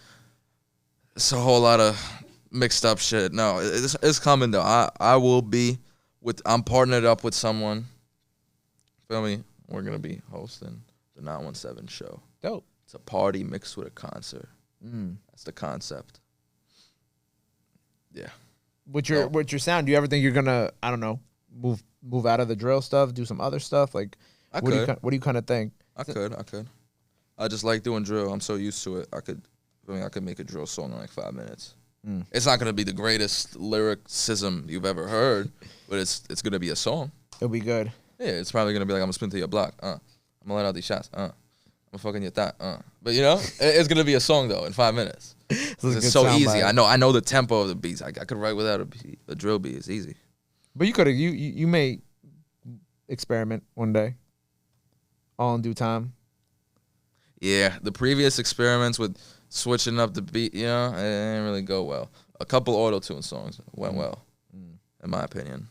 It's a whole lot of mixed up shit. No, it's coming though. I will be I'm partnered up with someone. Feel me? We're gonna be hosting the 917 show. Dope. It's a party mixed with a concert. That's the concept. Yeah. With your sound, do you ever think you're gonna, I don't know, move out of the drill stuff, do some other stuff? Like, what do you kind of think? I could. I just like doing drill. I'm so used to it. I could make a drill song in like 5 minutes. It's not gonna be the greatest lyricism you've ever heard, but it's gonna be a song. It'll be good. Yeah, it's probably gonna be like, I'm gonna spin to your block. I'm gonna let out these shots. I'm I'm fucking your thigh. But you know, it's gonna be a song though in 5 minutes. It's so easy. Bite. I know the tempo of the beats. I could write without a drill beat. It's easy. But you could have you may experiment one day. All in due time. Yeah, the previous experiments with switching up the beat, you know, it didn't really go well. A couple auto-tune songs went well, in my opinion.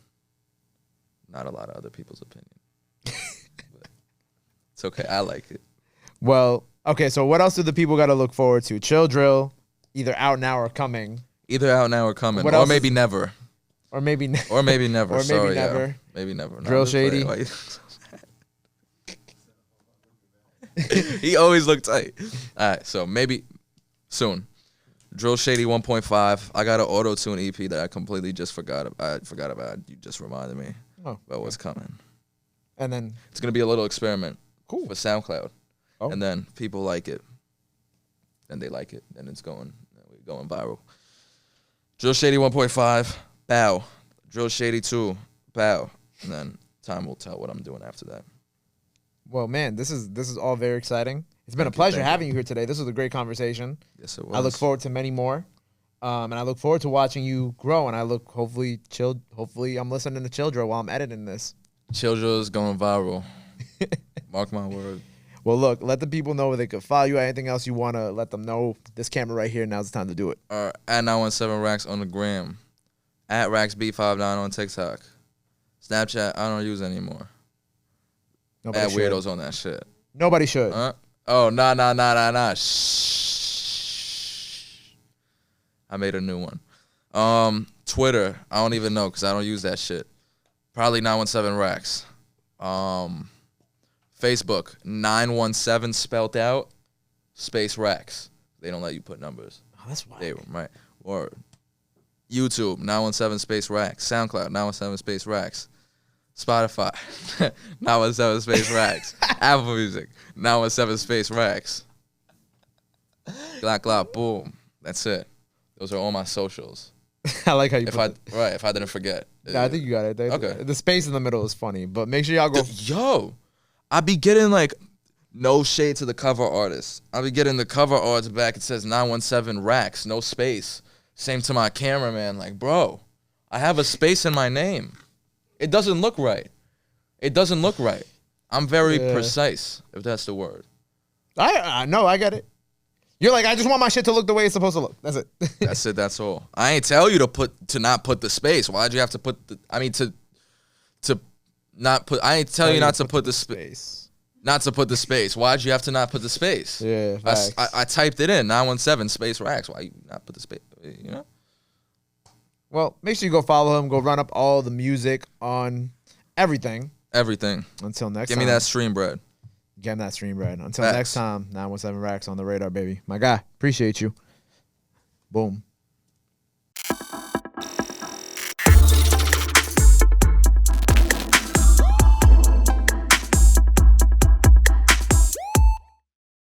Not a lot of other people's opinion. But it's okay. I like it. Well, okay, so what else do the people got to look forward to? Chill Drill, either out now or coming. Either out now or coming. Or maybe never. Or maybe never. Or maybe never. Or maybe Sorry, never. Yeah. Maybe never. Drill Shady. He always looked tight. All right, so maybe soon. Drill Shady 1.5. I got an auto-tune EP that I completely just forgot about. I forgot about. You just reminded me about what's coming. And then it's going to be a little experiment for SoundCloud. Oh. And then people like it. And they like it. And it's going viral. Drill Shady 1.5. Bow. Drill Shady 2. Bow. And then time will tell what I'm doing after that. Well, man, this is all very exciting. It's been a pleasure having you here today. This was a great conversation. Yes, it was. I look forward to many more. And I look forward to watching you grow. And I look hopefully I'm listening to Chill Drill while I'm editing this. Chill Drill is going viral. Mark my word. Well, look, let the people know where they could follow you. Anything else you want to let them know? This camera right here, now's the time to do it. At 917 Rackz on the gram. At RackzB59 on TikTok. Snapchat, I don't use anymore. Nobody should. Weirdos on that shit. Nobody should. Oh, nah. Shh. I made a new one. Twitter, I don't even know because I don't use that shit. Probably 917 Rackz. Facebook, 917 spelt out, space Rackz. They don't let you put numbers. Oh, that's wild. Right. Or YouTube, 917 space Rackz. SoundCloud, 917 space Rackz. Spotify, 917 space Rackz. Apple Music, 917 space Rackz. Glock, boom. That's it. Those are all my socials. I like how you if I didn't forget. Yeah, I think you got it. Okay. The space in the middle is funny, but make sure y'all go. Yo, I be getting like no shade to the cover artist. I be getting the cover arts back. It says 917 Rackz, no space. Same to my cameraman. Like, bro, I have a space in my name. It doesn't look right. I'm very precise, if that's the word. I know, I get it. You're like, I just want my shit to look the way it's supposed to look. That's it. That's it. That's all. I ain't tell you to not put the space. Why'd you have to put the? I mean to not put. I ain't tell you not to put the space. Not to put the space. Why'd you have to not put the space? Yeah. I typed it in 917 space Rackz. Why you not put the space? You know. Well, make sure you go follow him. Go run up all the music on everything. Everything. Until next time. Give me that stream bread. Give him that stream bread. Until next time, 917 Rackz on the radar, baby. My guy, appreciate you. Boom.